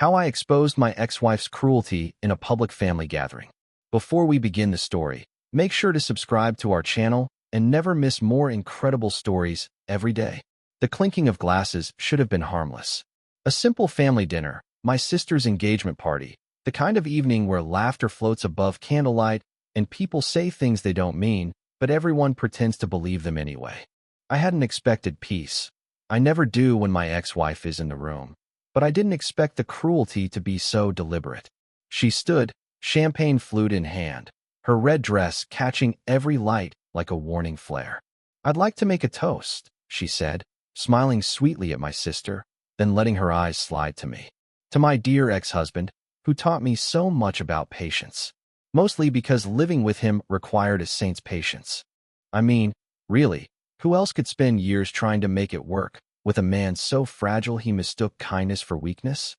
How I exposed my ex-wife's cruelty in a public family gathering. Before we begin the story, make sure to subscribe to our channel and never miss more incredible stories every day. The clinking of glasses should have been harmless. A simple family dinner, my sister's engagement party, the kind of evening where laughter floats above candlelight and people say things they don't mean, but everyone pretends to believe them anyway. I hadn't expected peace. I never do when my ex-wife is in the room. But I didn't expect the cruelty to be so deliberate. She stood, champagne flute in hand, her red dress catching every light like a warning flare. "I'd like to make a toast," she said, smiling sweetly at my sister, then letting her eyes slide to me. "To my dear ex-husband, who taught me so much about patience. Mostly because living with him required a saint's patience. I mean, really, who else could spend years trying to make it work with a man so fragile he mistook kindness for weakness?"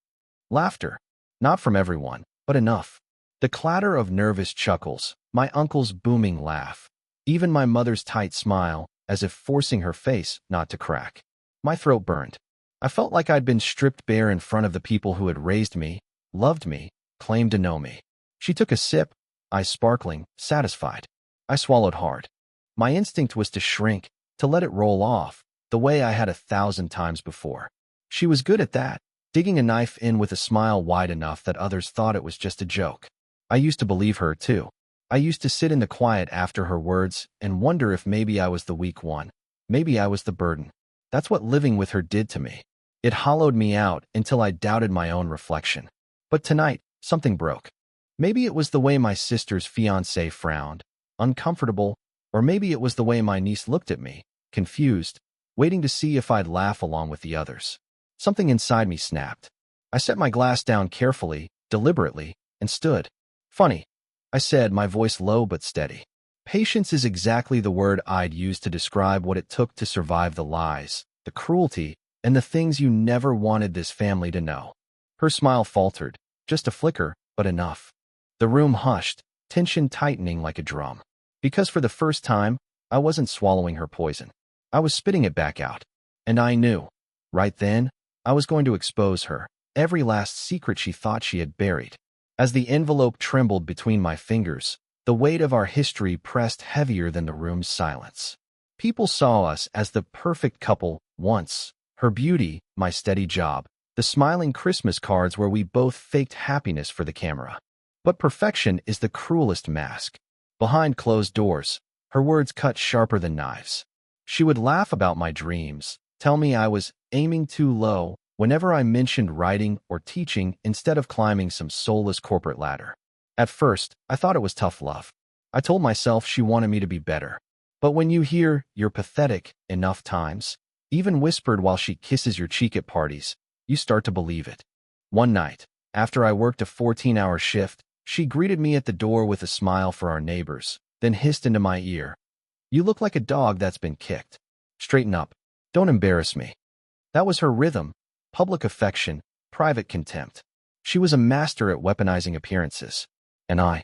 Laughter. Not from everyone, but enough. The clatter of nervous chuckles, my uncle's booming laugh, even my mother's tight smile, as if forcing her face not to crack. My throat burned. I felt like I'd been stripped bare in front of the people who had raised me, loved me, claimed to know me. She took a sip, eyes sparkling, satisfied. I swallowed hard. My instinct was to shrink, to let it roll off, the way I had 1,000 times before. She was good at that, digging a knife in with a smile wide enough that others thought it was just a joke. I used to believe her, too. I used to sit in the quiet after her words and wonder if maybe I was the weak one. Maybe I was the burden. That's what living with her did to me. It hollowed me out until I doubted my own reflection. But tonight, something broke. Maybe it was the way my sister's fiancé frowned, uncomfortable, or maybe it was the way my niece looked at me, confused, waiting to see if I'd laugh along with the others. Something inside me snapped. I set my glass down carefully, deliberately, and stood. "Funny," I said, my voice low but steady. Patience is exactly the word I'd use to describe what it took to survive the lies, the cruelty, and the things you never wanted this family to know. Her smile faltered, just a flicker, but enough. The room hushed, tension tightening like a drum. Because for the first time, I wasn't swallowing her poison. I was spitting it back out. And I knew, right then, I was going to expose her, every last secret she thought she had buried. As the envelope trembled between my fingers, the weight of our history pressed heavier than the room's silence. People saw us as the perfect couple once. Her beauty, my steady job, the smiling Christmas cards where we both faked happiness for the camera. But perfection is the cruelest mask. Behind closed doors, her words cut sharper than knives. She would laugh about my dreams, tell me I was aiming too low whenever I mentioned writing or teaching instead of climbing some soulless corporate ladder. At first, I thought it was tough love. I told myself she wanted me to be better. But when you hear "you're pathetic" enough times, even whispered while she kisses your cheek at parties, you start to believe it. One night, after I worked a 14-hour shift, she greeted me at the door with a smile for our neighbors, then hissed into my ear, "You look like a dog that's been kicked. Straighten up. Don't embarrass me." That was her rhythm. Public affection, private contempt. She was a master at weaponizing appearances. And I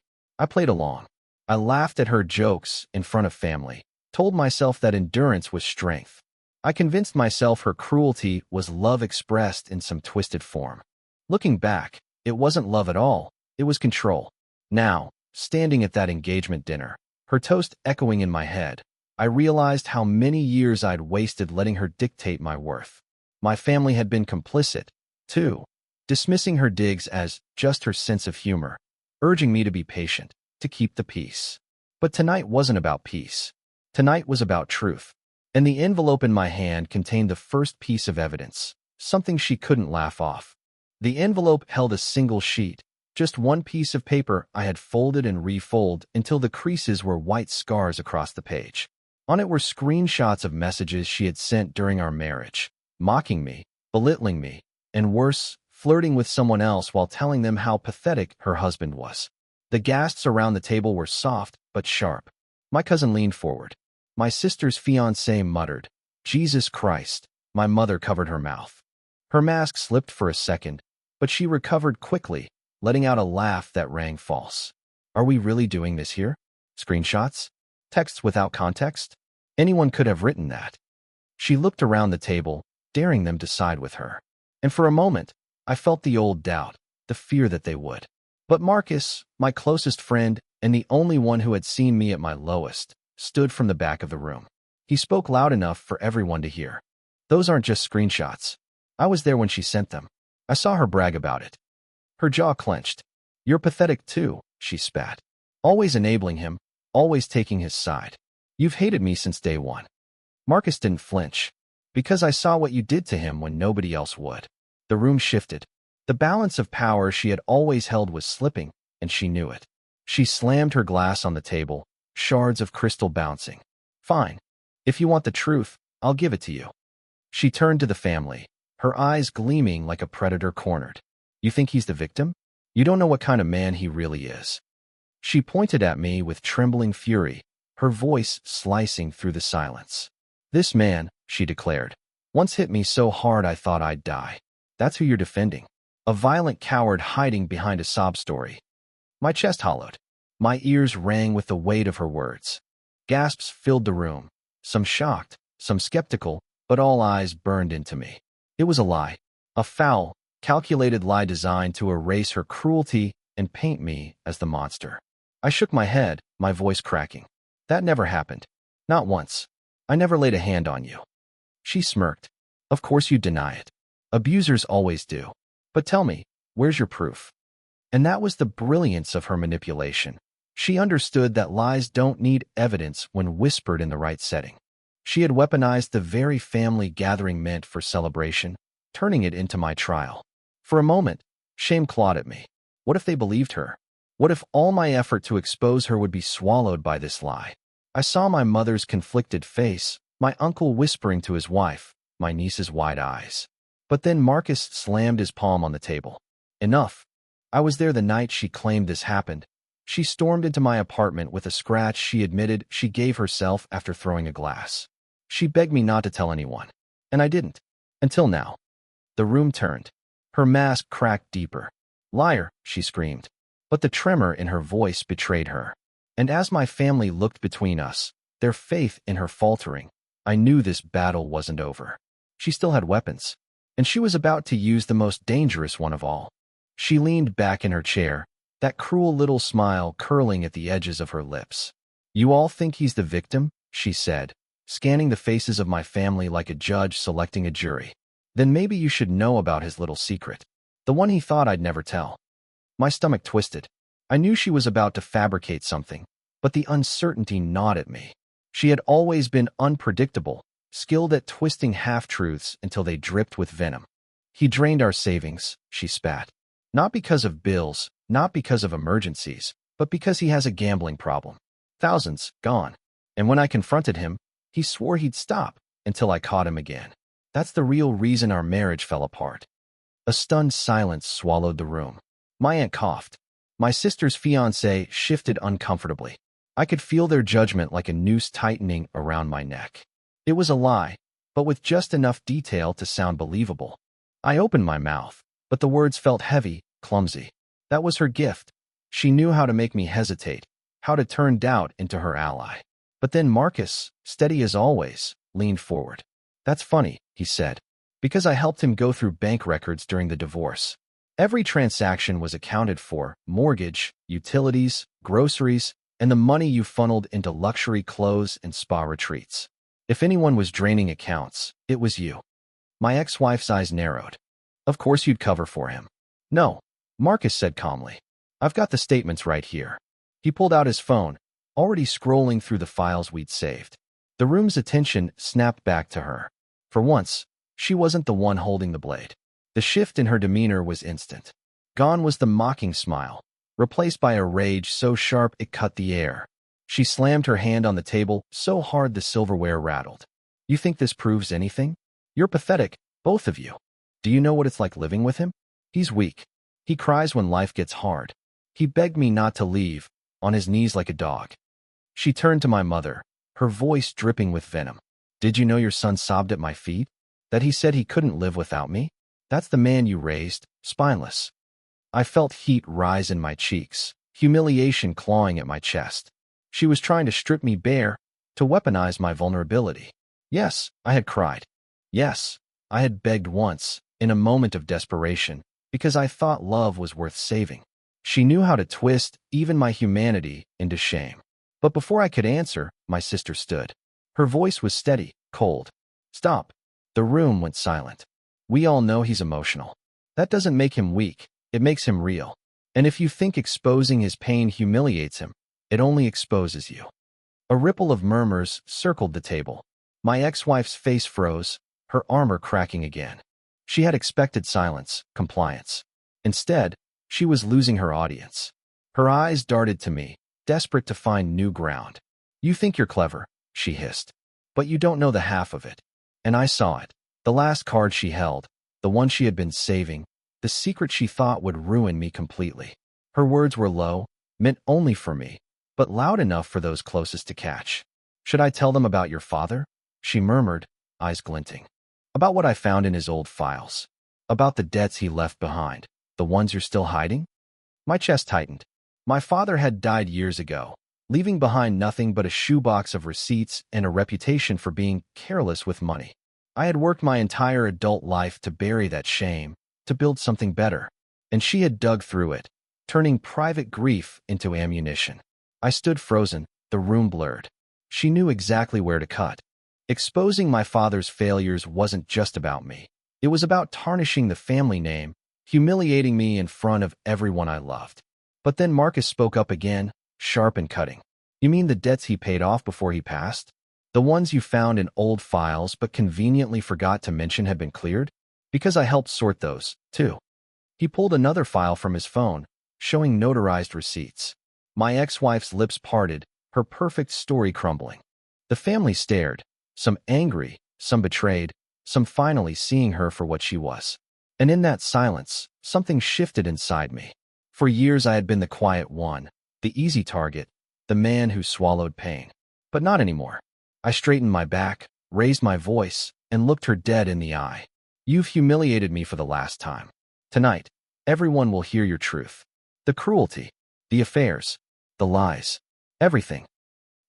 played along. I laughed at her jokes in front of family, told myself that endurance was strength. I convinced myself her cruelty was love expressed in some twisted form. Looking back, it wasn't love at all, it was control. Now, standing at that engagement dinner, her toast echoing in my head, I realized how many years I'd wasted letting her dictate my worth. My family had been complicit, too, dismissing her digs as just her sense of humor, urging me to be patient, to keep the peace. But tonight wasn't about peace. Tonight was about truth. And the envelope in my hand contained the first piece of evidence, something she couldn't laugh off. The envelope held a single sheet, just one piece of paper I had folded and refolded until the creases were white scars across the page. On it were screenshots of messages she had sent during our marriage, mocking me, belittling me, and worse, flirting with someone else while telling them how pathetic her husband was. The gasps around the table were soft but sharp. My cousin leaned forward. My sister's fiancé muttered, "Jesus Christ." My mother covered her mouth. Her mask slipped for a second, but she recovered quickly, letting out a laugh that rang false. "Are we really doing this here? Screenshots? Texts without context? Anyone could have written that." She looked around the table, daring them to side with her. And for a moment, I felt the old doubt, the fear that they would. But Marcus, my closest friend and the only one who had seen me at my lowest, stood from the back of the room. He spoke loud enough for everyone to hear. Those aren't just screenshots. I was there when she sent them. I saw her brag about it. Her jaw clenched. You're pathetic too, she spat. Always enabling him, always taking his side. You've hated me since day one. Marcus didn't flinch. Because I saw what you did to him when nobody else would. The room shifted. The balance of power she had always held was slipping, and she knew it. She slammed her glass on the table, shards of crystal bouncing. Fine. If you want the truth, I'll give it to you. She turned to the family, her eyes gleaming like a predator cornered. You think he's the victim? You don't know what kind of man he really is. She pointed at me with trembling fury, her voice slicing through the silence. This man, she declared, once hit me so hard I thought I'd die. That's who you're defending. A violent coward hiding behind a sob story. My chest hollowed. My ears rang with the weight of her words. Gasps filled the room, some shocked, some skeptical, but all eyes burned into me. It was a lie. A foul, calculated lie designed to erase her cruelty and paint me as the monster. I shook my head, my voice cracking. That never happened. Not once. I never laid a hand on you. She smirked. Of course you'd deny it. Abusers always do. But tell me, where's your proof? And that was the brilliance of her manipulation. She understood that lies don't need evidence when whispered in the right setting. She had weaponized the very family gathering meant for celebration, turning it into my trial. For a moment, shame clawed at me. What if they believed her? What if all my effort to expose her would be swallowed by this lie? I saw my mother's conflicted face, my uncle whispering to his wife, my niece's wide eyes. But then Marcus slammed his palm on the table. Enough. I was there the night she claimed this happened. She stormed into my apartment with a scratch she admitted she gave herself after throwing a glass. She begged me not to tell anyone. And I didn't. Until now. The room turned. Her mask cracked deeper. Liar, she screamed. But the tremor in her voice betrayed her. And as my family looked between us, their faith in her faltering, I knew this battle wasn't over. She still had weapons. And she was about to use the most dangerous one of all. She leaned back in her chair, that cruel little smile curling at the edges of her lips. You all think he's the victim? She said, scanning the faces of my family like a judge selecting a jury. Then maybe you should know about his little secret. The one he thought I'd never tell. My stomach twisted. I knew she was about to fabricate something, but the uncertainty gnawed at me. She had always been unpredictable, skilled at twisting half-truths until they dripped with venom. He drained our savings, she spat. Not because of bills, not because of emergencies, but because he has a gambling problem. Thousands, gone. And when I confronted him, he swore he'd stop, until I caught him again. That's the real reason our marriage fell apart. A stunned silence swallowed the room. My aunt coughed. My sister's fiancé shifted uncomfortably. I could feel their judgment like a noose tightening around my neck. It was a lie, but with just enough detail to sound believable. I opened my mouth, but the words felt heavy, clumsy. That was her gift. She knew how to make me hesitate, how to turn doubt into her ally. But then Marcus, steady as always, leaned forward. That's funny, he said, because I helped him go through bank records during the divorce. Every transaction was accounted for: mortgage, utilities, groceries, and the money you funneled into luxury clothes and spa retreats. If anyone was draining accounts, it was you. My ex-wife's eyes narrowed. Of course you'd cover for him. No, Marcus said calmly. I've got the statements right here. He pulled out his phone, already scrolling through the files we'd saved. The room's attention snapped back to her. For once, she wasn't the one holding the blade. The shift in her demeanor was instant. Gone was the mocking smile, replaced by a rage so sharp it cut the air. She slammed her hand on the table so hard the silverware rattled. You think this proves anything? You're pathetic, both of you. Do you know what it's like living with him? He's weak. He cries when life gets hard. He begged me not to leave, on his knees like a dog. She turned to my mother, her voice dripping with venom. Did you know your son sobbed at my feet? That he said he couldn't live without me? That's the man you raised, spineless. I felt heat rise in my cheeks, humiliation clawing at my chest. She was trying to strip me bare, to weaponize my vulnerability. Yes, I had cried. Yes, I had begged once, in a moment of desperation, because I thought love was worth saving. She knew how to twist even my humanity into shame. But before I could answer, my sister stood. Her voice was steady, cold. Stop. The room went silent. We all know he's emotional. That doesn't make him weak. It makes him real. And if you think exposing his pain humiliates him, it only exposes you. A ripple of murmurs circled the table. My ex-wife's face froze, her armor cracking again. She had expected silence, compliance. Instead, she was losing her audience. Her eyes darted to me, desperate to find new ground. You think you're clever, she hissed. But you don't know the half of it. And I saw it. The last card she held, the one she had been saving, the secret she thought would ruin me completely. Her words were low, meant only for me, but loud enough for those closest to catch. Should I tell them about your father? She murmured, eyes glinting. About what I found in his old files. About the debts he left behind, the ones you're still hiding? My chest tightened. My father had died years ago, leaving behind nothing but a shoebox of receipts and a reputation for being careless with money. I had worked my entire adult life to bury that shame, to build something better, and she had dug through it, turning private grief into ammunition. I stood frozen, the room blurred. She knew exactly where to cut. Exposing my father's failures wasn't just about me. It was about tarnishing the family name, humiliating me in front of everyone I loved. But then Marcus spoke up again, sharp and cutting. You mean the debts he paid off before he passed? The ones you found in old files but conveniently forgot to mention had been cleared? Because I helped sort those, too. He pulled another file from his phone, showing notarized receipts. My ex-wife's lips parted, her perfect story crumbling. The family stared, some angry, some betrayed, some finally seeing her for what she was. And in that silence, something shifted inside me. For years I had been the quiet one, the easy target, the man who swallowed pain. But not anymore. I straightened my back, raised my voice, and looked her dead in the eye. You've humiliated me for the last time. Tonight, everyone will hear your truth. The cruelty, the affairs, the lies, everything.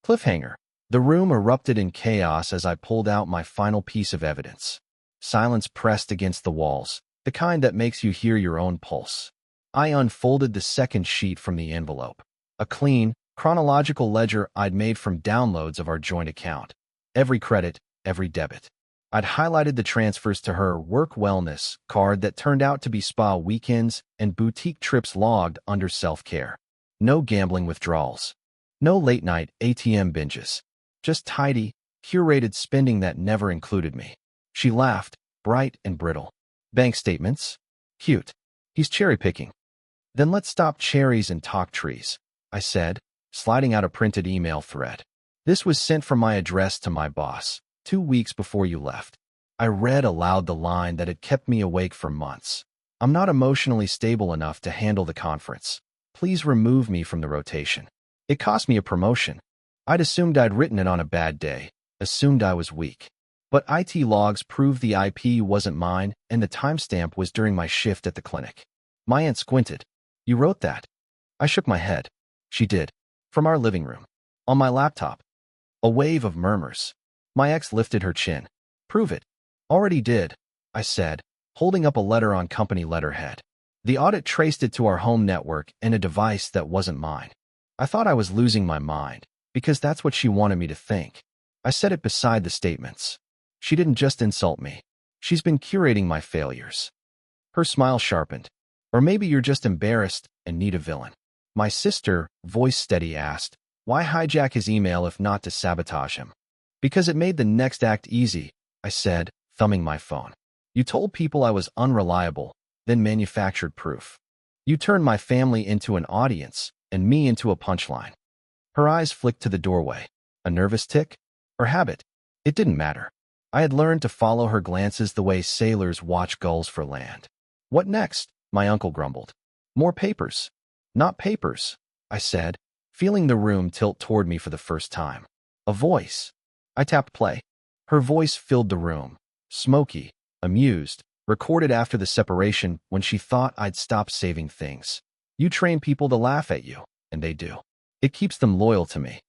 Cliffhanger. The room erupted in chaos as I pulled out my final piece of evidence. Silence pressed against the walls, the kind that makes you hear your own pulse. I unfolded the second sheet from the envelope. A clean, chronological ledger I'd made from downloads of our joint account. Every credit, every debit. I'd highlighted the transfers to her work wellness card that turned out to be spa weekends and boutique trips logged under self-care. No gambling withdrawals. No late-night ATM binges. Just tidy, curated spending that never included me. She laughed, bright and brittle. Bank statements? Cute. He's cherry-picking. Then let's stop cherries and talk trees, I said, sliding out a printed email thread. This was sent from my address to my boss, 2 weeks before you left. I read aloud the line that had kept me awake for months. I'm not emotionally stable enough to handle the conference. Please remove me from the rotation. It cost me a promotion. I'd assumed I'd written it on a bad day, assumed I was weak. But IT logs proved the IP wasn't mine and the timestamp was during my shift at the clinic. My aunt squinted. You wrote that? I shook my head. She did. From our living room. On my laptop. A wave of murmurs. My ex lifted her chin. Prove it. Already did, I said, holding up a letter on company letterhead. The audit traced it to our home network and a device that wasn't mine. I thought I was losing my mind, because that's what she wanted me to think. I set it beside the statements. She didn't just insult me. She's been curating my failures. Her smile sharpened. Or maybe you're just embarrassed and need a villain. My sister, voice steady, asked, why hijack his email if not to sabotage him? Because it made the next act easy, I said, thumbing my phone. You told people I was unreliable, then manufactured proof. You turned my family into an audience and me into a punchline. Her eyes flicked to the doorway. A nervous tick? Or habit? It didn't matter. I had learned to follow her glances the way sailors watch gulls for land. What next? My uncle grumbled. More papers. Not papers, I said, feeling the room tilt toward me for the first time. A voice. I tapped play. Her voice filled the room. Smoky, amused, recorded after the separation when she thought I'd stopped saving things. You train people to laugh at you, and they do. It keeps them loyal to me.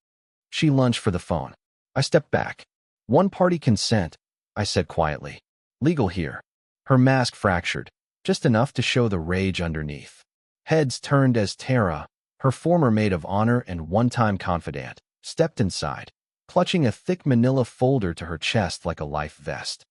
She lunged for the phone. I stepped back. One-party consent, I said quietly. Legal here. Her mask fractured. just enough to show the rage underneath. Heads turned as Tara, her former maid of honor and one-time confidant, stepped inside, clutching a thick manila folder to her chest like a life vest.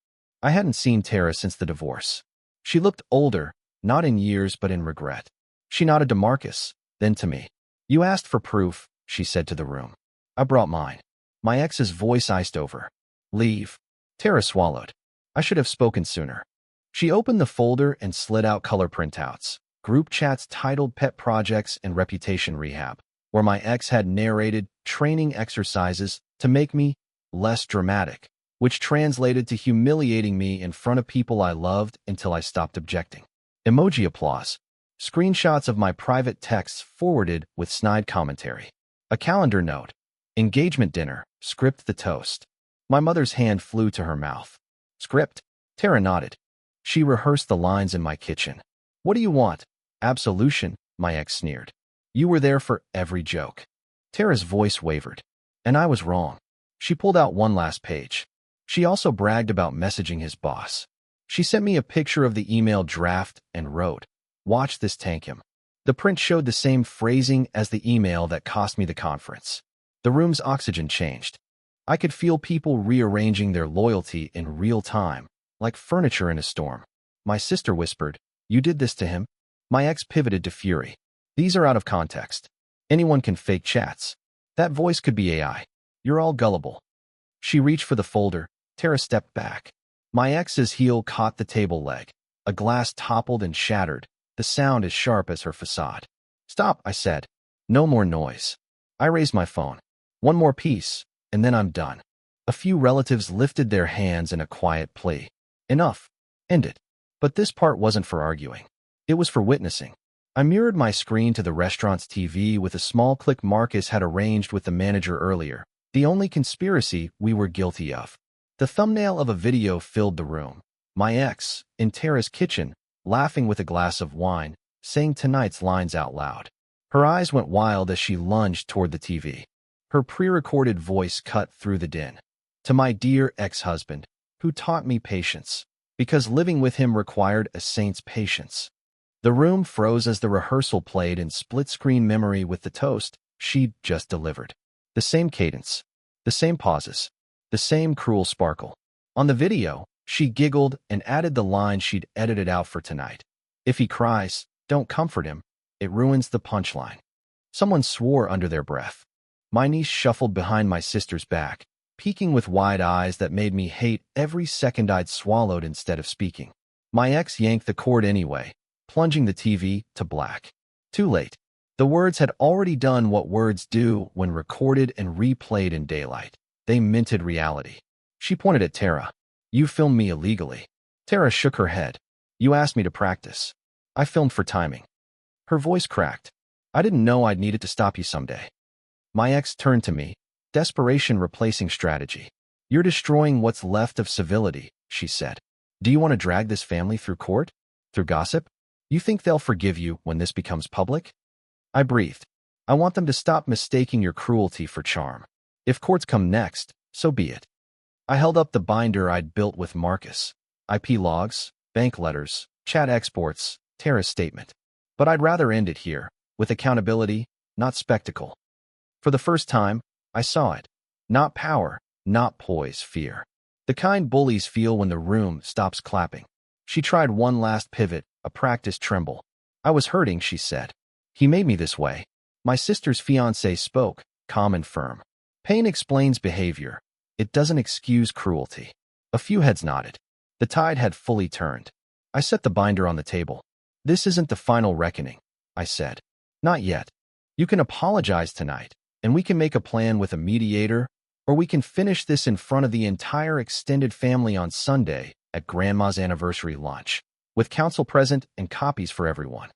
I hadn't seen Tara since the divorce. She looked older, not in years but in regret. She nodded to Marcus, then to me. "You asked for proof," she said to the room. "I brought mine." My ex's voice iced over. "Leave." Tara swallowed. I should have spoken sooner. She opened the folder and slid out color printouts, group chats titled Pet Projects and Reputation Rehab, where my ex had narrated training exercises to make me less dramatic, which translated to humiliating me in front of people I loved until I stopped objecting. Emoji applause. Screenshots of my private texts forwarded with snide commentary. A calendar note. Engagement dinner. Script the toast. My mother's hand flew to her mouth. "Script?" Tara nodded. She rehearsed the lines in my kitchen. "What do you want?" "Absolution," my ex sneered. "You were there for every joke." Tara's voice wavered. And I was wrong. She pulled out one last page. She also bragged about messaging his boss. She sent me a picture of the email draft and wrote, "Watch this tank him." The print showed the same phrasing as the email that cost me the conference. The room's oxygen changed. I could feel people rearranging their loyalty in real time, like furniture in a storm. My sister whispered, "You did this to him?" My ex pivoted to fury. "These are out of context. Anyone can fake chats. That voice could be AI. You're all gullible." She reached for the folder. Tara stepped back. My ex's heel caught the table leg. A glass toppled and shattered, the sound as sharp as her facade. "Stop," I said. "No more noise." I raised my phone. "One more piece, and then I'm done." A few relatives lifted their hands in a quiet plea. "Enough. End it." But this part wasn't for arguing. It was for witnessing. I mirrored my screen to the restaurant's TV with a small click Marcus had arranged with the manager earlier, the only conspiracy we were guilty of. The thumbnail of a video filled the room. My ex, in Tara's kitchen, laughing with a glass of wine, saying tonight's lines out loud. Her eyes went wild as she lunged toward the TV. Her pre-recorded voice cut through the din. "To my dear ex-husband, who taught me patience, because living with him required a saint's patience." The room froze as the rehearsal played in split-screen memory with the toast she'd just delivered. The same cadence, the same pauses, the same cruel sparkle. On the video, she giggled and added the line she'd edited out for tonight. "If he cries, don't comfort him. It ruins the punchline." Someone swore under their breath. My niece shuffled behind my sister's back, peeking with wide eyes that made me hate every second I'd swallowed instead of speaking. My ex yanked the cord anyway, plunging the TV to black. Too late. The words had already done what words do when recorded and replayed in daylight. They minted reality. She pointed at Tara. "You filmed me illegally." Tara shook her head. "You asked me to practice. I filmed for timing." Her voice cracked. "I didn't know I'd need it to stop you someday." My ex turned to me, desperation replacing strategy. "You're destroying what's left of civility," she said. "Do you want to drag this family through court? Through gossip? You think they'll forgive you when this becomes public?" I breathed. "I want them to stop mistaking your cruelty for charm. If courts come next, so be it." I held up the binder I'd built with Marcus. IP logs, bank letters, chat exports, Tara's statement. But I'd rather end it here, with accountability, not spectacle. For the first time, I saw it. Not power, not poise, fear. The kind bullies feel when the room stops clapping. She tried one last pivot, a practiced tremble. "I was hurting," she said. "He made me this way." My sister's fiancé spoke, calm and firm. "Pain explains behavior. It doesn't excuse cruelty." A few heads nodded. The tide had fully turned. I set the binder on the table. "This isn't the final reckoning," I said. "Not yet. You can apologize tonight, and we can make a plan with a mediator, or we can finish this in front of the entire extended family on Sunday at Grandma's anniversary lunch, with counsel present and copies for everyone."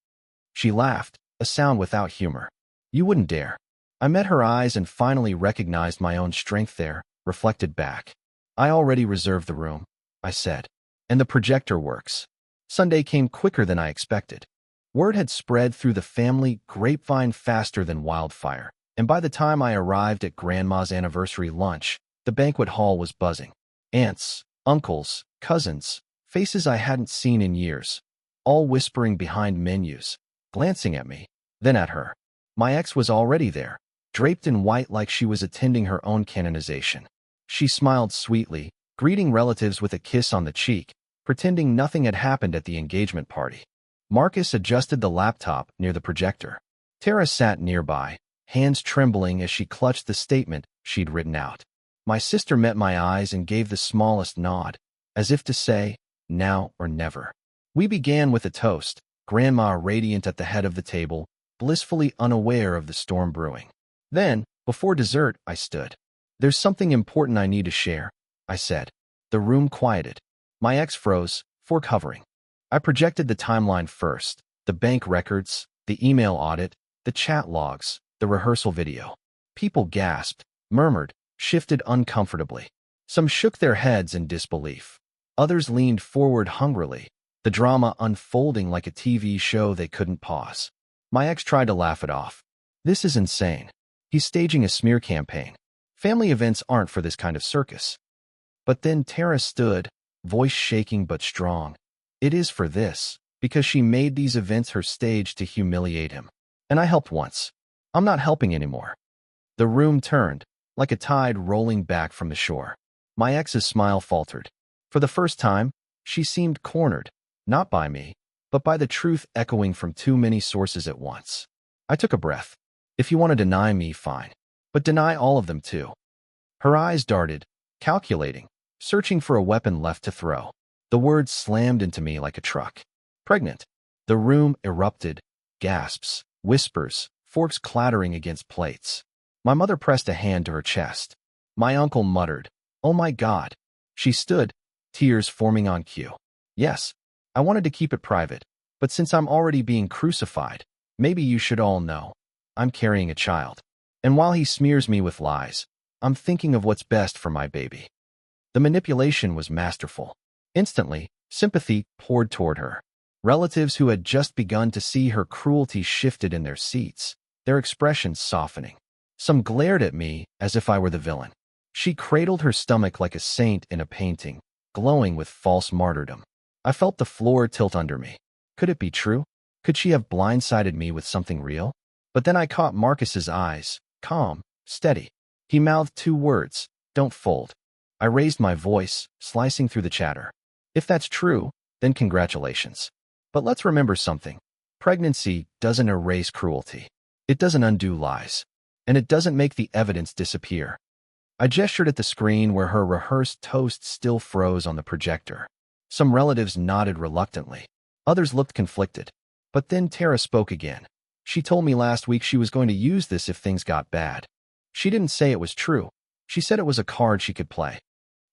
She laughed, a sound without humor. "You wouldn't dare." I met her eyes and finally recognized my own strength there, reflected back. "I already reserved the room," I said. "And the projector works." Sunday came quicker than I expected. Word had spread through the family grapevine faster than wildfire, and by the time I arrived at Grandma's anniversary lunch, the banquet hall was buzzing. Aunts, uncles, cousins, faces I hadn't seen in years. all whispering behind menus, glancing at me, then at her. My ex was already there, draped in white like she was attending her own canonization. She smiled sweetly, greeting relatives with a kiss on the cheek, pretending nothing had happened at the engagement party. Marcus adjusted the laptop near the projector. Tara sat nearby, hands trembling as she clutched the statement she'd written out. My sister met my eyes and gave the smallest nod, as if to say, now or never. We began with a toast, Grandma radiant at the head of the table, blissfully unaware of the storm brewing. Then, before dessert, I stood. There's something important I need to share, I said. The room quieted. My ex froze, fork hovering. I projected the timeline first, the bank records, the email audit, the chat logs, the rehearsal video. People gasped, murmured, shifted uncomfortably. Some shook their heads in disbelief. Others leaned forward hungrily, the drama unfolding like a TV show they couldn't pause. My ex tried to laugh it off. This is insane. He's staging a smear campaign. Family events aren't for this kind of circus. But then Tara stood, voice shaking but strong. It is for this, because she made these events her stage to humiliate him. And I helped once. I'm not helping anymore. The room turned, like a tide rolling back from the shore. My ex's smile faltered. For the first time, she seemed cornered, not by me, but by the truth echoing from too many sources at once. I took a breath. If you want to deny me, fine. But deny all of them too. Her eyes darted, calculating, searching for a weapon left to throw. The words slammed into me like a truck. Pregnant. The room erupted, gasps, whispers, forks clattering against plates. My mother pressed a hand to her chest. My uncle muttered, "Oh my God." She stood, tears forming on cue. Yes, I wanted to keep it private, but since I'm already being crucified, maybe you should all know. I'm carrying a child. And while he smears me with lies, I'm thinking of what's best for my baby. The manipulation was masterful. Instantly, sympathy poured toward her. Relatives who had just begun to see her cruelty shifted in their seats, their expressions softening. Some glared at me as if I were the villain. She cradled her stomach like a saint in a painting, glowing with false martyrdom. I felt the floor tilt under me. Could it be true? Could she have blindsided me with something real? But then I caught Marcus's eyes, calm, steady. He mouthed two words, "Don't fold." I raised my voice, slicing through the chatter. If that's true, then congratulations. But let's remember something. Pregnancy doesn't erase cruelty. It doesn't undo lies. And it doesn't make the evidence disappear. I gestured at the screen where her rehearsed toast still froze on the projector. Some relatives nodded reluctantly. Others looked conflicted. But then Tara spoke again. She told me last week she was going to use this if things got bad. She didn't say it was true. She said it was a card she could play.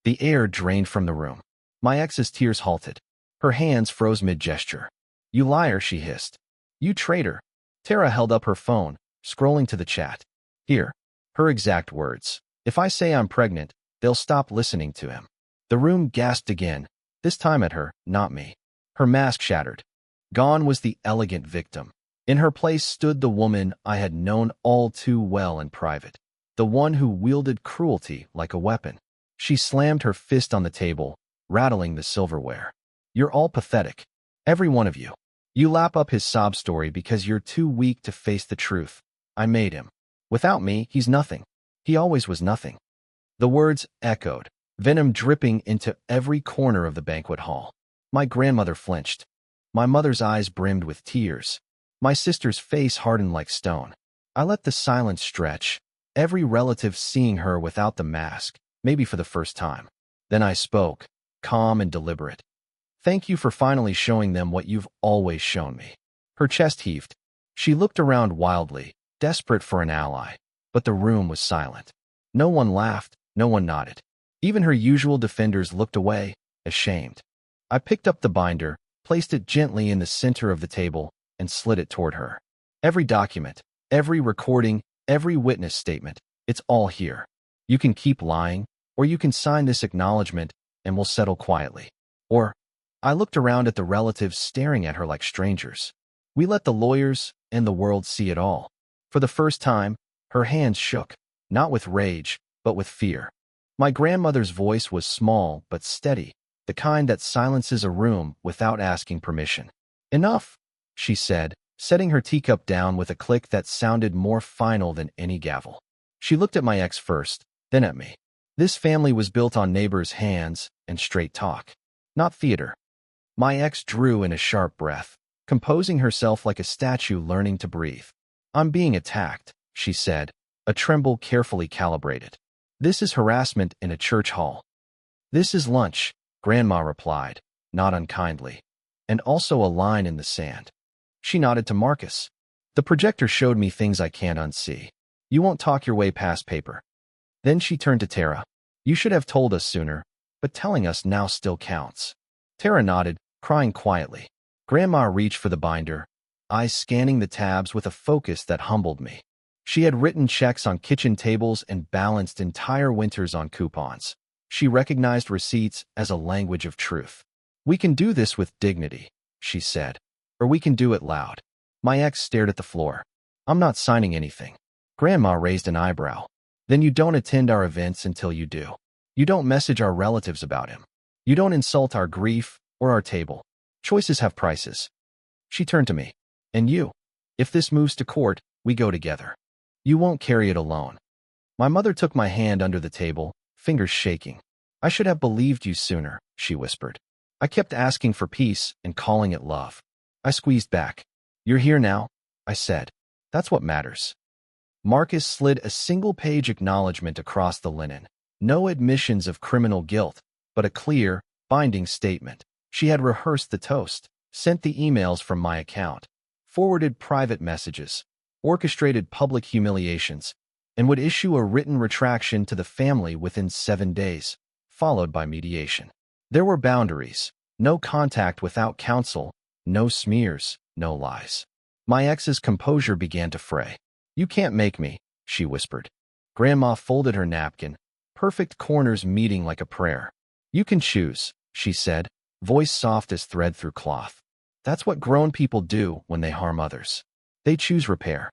The air drained from the room. My ex's tears halted. Her hands froze mid-gesture. "You liar," she hissed. "You traitor." Tara held up her phone, scrolling to the chat. Here. Her exact words. "If I say I'm pregnant, they'll stop listening to him." The room gasped again, this time at her, not me. Her mask shattered. Gone was the elegant victim. In her place stood the woman I had known all too well in private. The one who wielded cruelty like a weapon. She slammed her fist on the table, rattling the silverware. "You're all pathetic. Every one of you. You lap up his sob story because you're too weak to face the truth. I made him. Without me, he's nothing. He always was nothing." The words echoed, venom dripping into every corner of the banquet hall. My grandmother flinched. My mother's eyes brimmed with tears. My sister's face hardened like stone. I let the silence stretch, every relative seeing her without the mask, maybe for the first time. Then I spoke, calm and deliberate. "Thank you for finally showing them what you've always shown me." Her chest heaved. She looked around wildly, desperate for an ally, but the room was silent. No one laughed, no one nodded. Even her usual defenders looked away, ashamed. I picked up the binder, placed it gently in the center of the table, and slid it toward her. Every document, every recording, every witness statement, it's all here. You can keep lying, or you can sign this acknowledgement, and we'll settle quietly. Or, I looked around at the relatives staring at her like strangers. We let the lawyers and the world see it all. For the first time, her hands shook, not with rage, but with fear. My grandmother's voice was small but steady, the kind that silences a room without asking permission. Enough, she said, setting her teacup down with a click that sounded more final than any gavel. She looked at my ex first, then at me. This family was built on neighbors' hands and straight talk, not theater. My ex drew in a sharp breath, composing herself like a statue learning to breathe. I'm being attacked, she said, a tremble carefully calibrated. This is harassment in a church hall. This is lunch, Grandma replied, not unkindly, and also a line in the sand. She nodded to Marcus. The projector showed me things I can't unsee. You won't talk your way past paper. Then she turned to Tara. You should have told us sooner, but telling us now still counts. Tara nodded, crying quietly. Grandma reached for the binder, eyes scanning the tabs with a focus that humbled me. She had written checks on kitchen tables and balanced entire winters on coupons. She recognized receipts as a language of truth. We can do this with dignity, she said, or we can do it loud. My ex stared at the floor. I'm not signing anything. Grandma raised an eyebrow. Then you don't attend our events until you do. You don't message our relatives about him. You don't insult our grief or our table. Choices have prices. She turned to me. And you? If this moves to court, we go together. You won't carry it alone. My mother took my hand under the table, fingers shaking. I should have believed you sooner, she whispered. I kept asking for peace and calling it love. I squeezed back. You're here now, I said. That's what matters. Marcus slid a single-page acknowledgement across the linen. No admissions of criminal guilt, but a clear, binding statement. She had rehearsed the toast, sent the emails from my account, forwarded private messages, orchestrated public humiliations, and would issue a written retraction to the family within 7 days, followed by mediation. There were boundaries, no contact without counsel, no smears, no lies. My ex's composure began to fray. You can't make me, she whispered. Grandma folded her napkin, perfect corners meeting like a prayer. You can choose, she said, voice soft as thread through cloth. That's what grown people do when they harm others. They choose repair.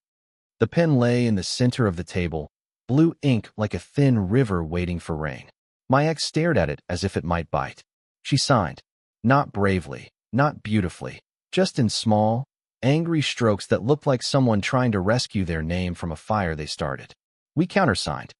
The pen lay in the center of the table, blue ink like a thin river waiting for rain. My ex stared at it as if it might bite. She signed. Not bravely, not beautifully, just in small, angry strokes that looked like someone trying to rescue their name from a fire they started. We countersigned.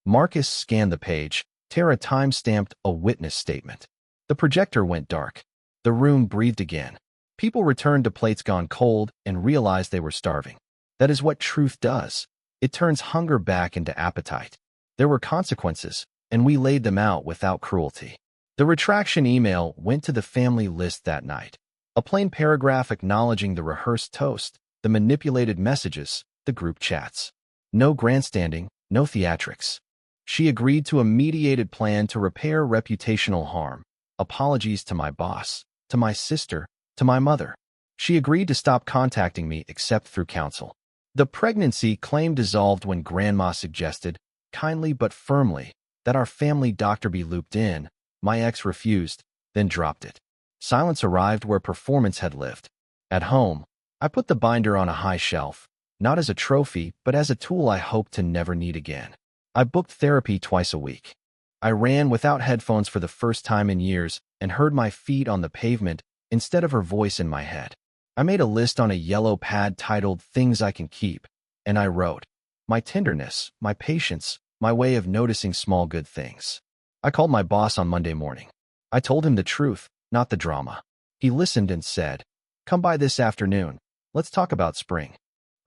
Marcus scanned the page. Tara time-stamped a witness statement. The projector went dark. The room breathed again. People returned to plates gone cold and realized they were starving. That is what truth does. It turns hunger back into appetite. There were consequences, and we laid them out without cruelty. The retraction email went to the family list that night. A plain paragraph acknowledging the rehearsed toast, the manipulated messages, the group chats. No grandstanding, no theatrics. She agreed to a mediated plan to repair reputational harm. Apologies to my boss, to my sister, to my mother. She agreed to stop contacting me except through counsel. The pregnancy claim dissolved when Grandma suggested, kindly but firmly, that our family doctor be looped in. My ex refused, then dropped it. Silence arrived where performance had lived. At home, I put the binder on a high shelf, not as a trophy, but as a tool I hoped to never need again. I booked therapy twice a week. I ran without headphones for the first time in years and heard my feet on the pavement instead of her voice in my head. I made a list on a yellow pad titled Things I Can Keep, and I wrote, my tenderness, my patience, my way of noticing small good things. I called my boss on Monday morning. I told him the truth, not the drama. He listened and said, come by this afternoon. Let's talk about spring.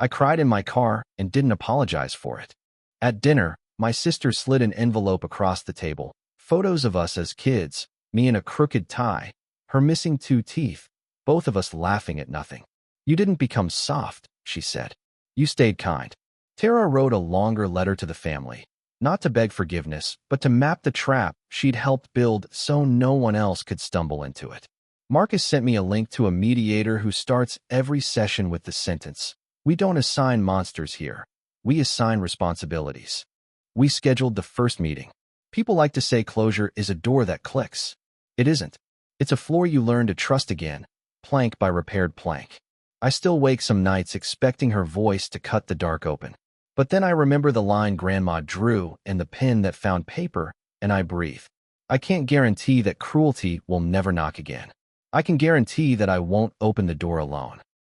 I cried in my car and didn't apologize for it. At dinner, my sister slid an envelope across the table. Photos of us as kids, me in a crooked tie, her missing 2 teeth, both of us laughing at nothing. You didn't become soft, she said. You stayed kind. Tara wrote a longer letter to the family, not to beg forgiveness, but to map the trap she'd helped build so no one else could stumble into it. Marcus sent me a link to a mediator who starts every session with the sentence, we don't assign monsters here. We assign responsibilities. We scheduled the first meeting. People like to say closure is a door that clicks. It isn't. It's a floor you learn to trust again, plank by repaired plank. I still wake some nights expecting her voice to cut the dark open. But then I remember the line Grandma drew and the pen that found paper, and I breathe. I can't guarantee that cruelty will never knock again. I can guarantee that I won't open the door alone.